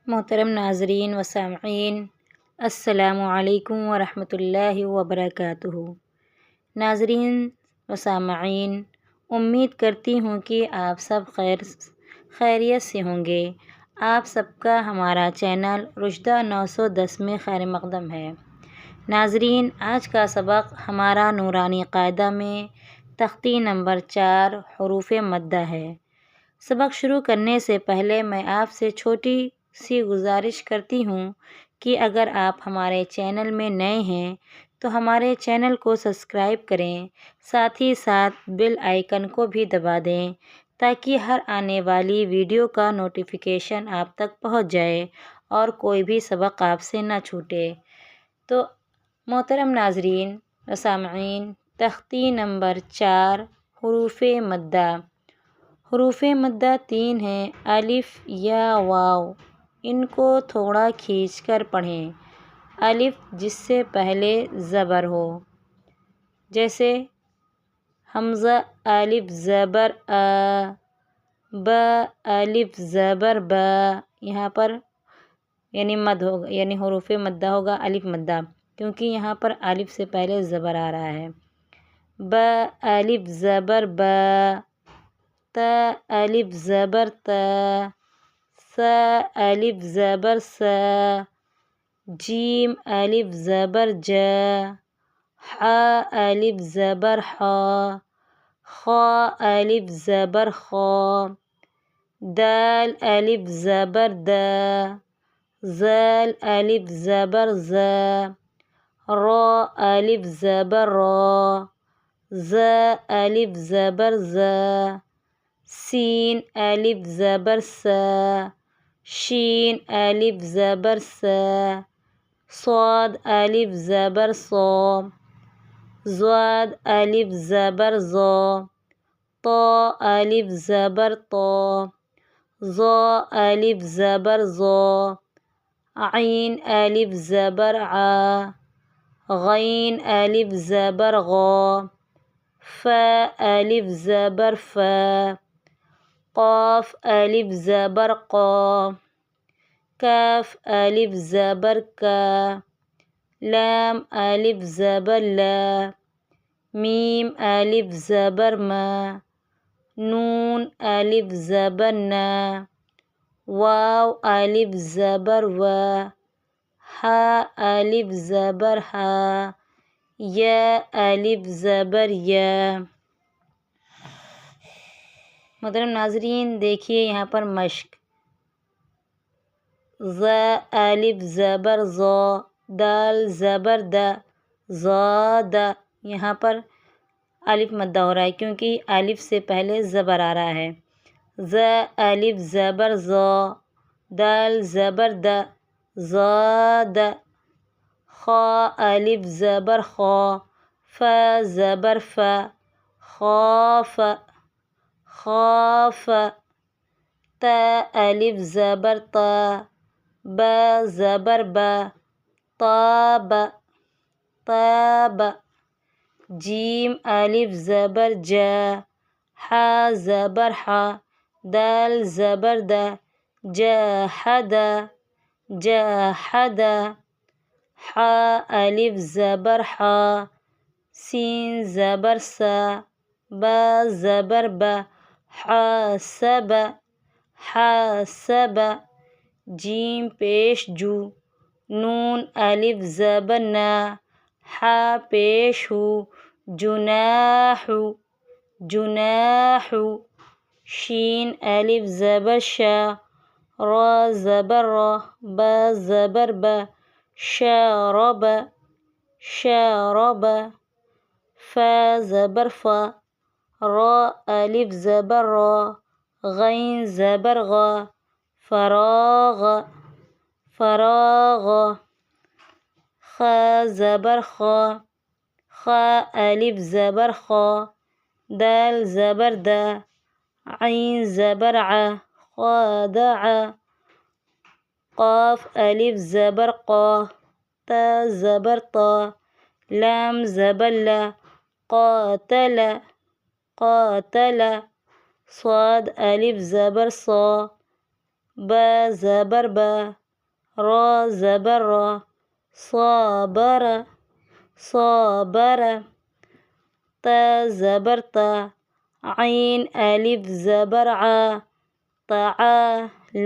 محترم ناظرین و سامعین، السلام علیکم ورحمۃ اللہ وبرکاتہ۔ ناظرین و سامعین، امید کرتی ہوں کہ آپ سب خیریت سے ہوں گے۔ آپ سب کا ہمارا چینل رشدہ 910 میں خیر مقدم ہے۔ ناظرین، آج کا سبق ہمارا نورانی قاعدہ میں تختی نمبر 4 حروف مدہ ہے۔ سبق شروع کرنے سے پہلے میں آپ سے چھوٹی سی گزارش کرتی ہوں کہ اگر آپ ہمارے چینل میں نئے ہیں تو ہمارے چینل کو سبسکرائب کریں، ساتھ ہی ساتھ بیل آئیکن کو بھی دبا دیں تاکہ ہر آنے والی ویڈیو کا نوٹیفیکیشن آپ تک پہنچ جائے اور کوئی بھی سبق آپ سے نہ چھوٹے۔ تو محترم ناظرین و سامعین، تختی نمبر 4 حروف مدہ۔ حروف مدہ 3 ہیں: الف، یا، واو۔ ان کو تھوڑا کھینچ کر پڑھیں۔ الف جس سے پہلے زبر ہو، جیسے حمزہ الف زبر آ، با الف زبر با۔ یہاں پر مد ہوگا، حروف مدہ ہوگا الف مدہ، کیونکہ یہاں پر الف سے پہلے زبر آ رہا ہے۔ با الف زبر با، تا الف زبر تا، سا الف زبر سا، جیم الف زبر جا، حا الف زبر حا، خا الف زبر خا، دال الف زبر دا، زال الف زبر زا، را الف زبر را، زا الف زبر زا، سین الف زبر سا، شین الف زبر سا، صاد الف زبر صا، ضاد الف زبر ضا، طا الف زبر طا، ظا الف زبر ظا، عین الف زبر عا، غین الف زبر غا، فا الف زبر فا، قاف الف زبر قا، کاف الف زبر کا، لام الف زبر لا، میم الف زبر ما، نون الف زبر نا، واو الف زبر وا، ہا الف زبر ہا، یا الف زبر یا۔ محترم ناظرین، دیکھیے یہاں پر مشق: ذا الف زبر ذا، دال زبر دا، زادا۔ یہاں پر الف مدہ ہو رہا ہے کیونکہ الف سے پہلے زبر آ رہا ہے۔ ذا الف زبر ذا، دال زبر دا، زادا۔ خا الف زبر خا، فا زبر فا، خاف، خاف۔ تا الف زبر تا، با زبر با، طاب، طاب۔ جیم الف زبر جا، حا زبر حا، دال زبر دا، جاحد، جاحد۔ حا الف زبر حا، سین زبر سا، با زبر با، حاسب، حاسب۔ جیم پیش جو، نون الف زبر نا، حا پیش ہو، جناح، جناح۔ شین الف زبر شا، را زبر را، با زبر با، شارب، شارب۔ فا زبر فا، را الف زبر را، غین زبر غا، فراغ، فراغ۔ خا زبر خا، خا الف زبر خا، دال زبر دا، عین زبر ع، خادع۔ قاف الف زبر قا، تا زبر طا، لام زبر لا، قاتل، قاتل۔ صاد الف زبر صا، ب زبر ب، را زبر را، صابر صابر، ت زبر تا، عین الف زبر ع، تعا،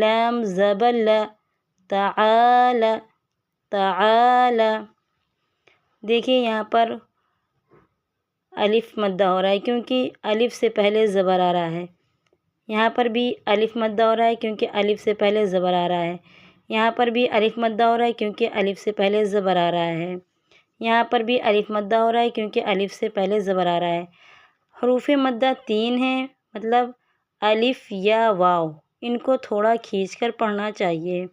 لام زبر ل، تعال تعال۔ دیکھیے یہاں پر الف مدہ ہو رہا ہے کیونکہ الف سے پہلے زبر آ رہا ہے، یہاں پر بھی الف مدہ ہو رہا ہے کیونکہ الف سے پہلے زبر آ رہا ہے، یہاں پر بھی الف مدہ ہو رہا ہے کیونکہ الف سے پہلے زبر آ رہا ہے، یہاں پر بھی الف مدہ ہو رہا ہے کیونکہ الف سے پہلے زبر آ رہا ہے۔ حروف مدہ 3 ہیں، مطلب الف یا واو، ان کو تھوڑا کھینچ کر پڑھنا چاہیے۔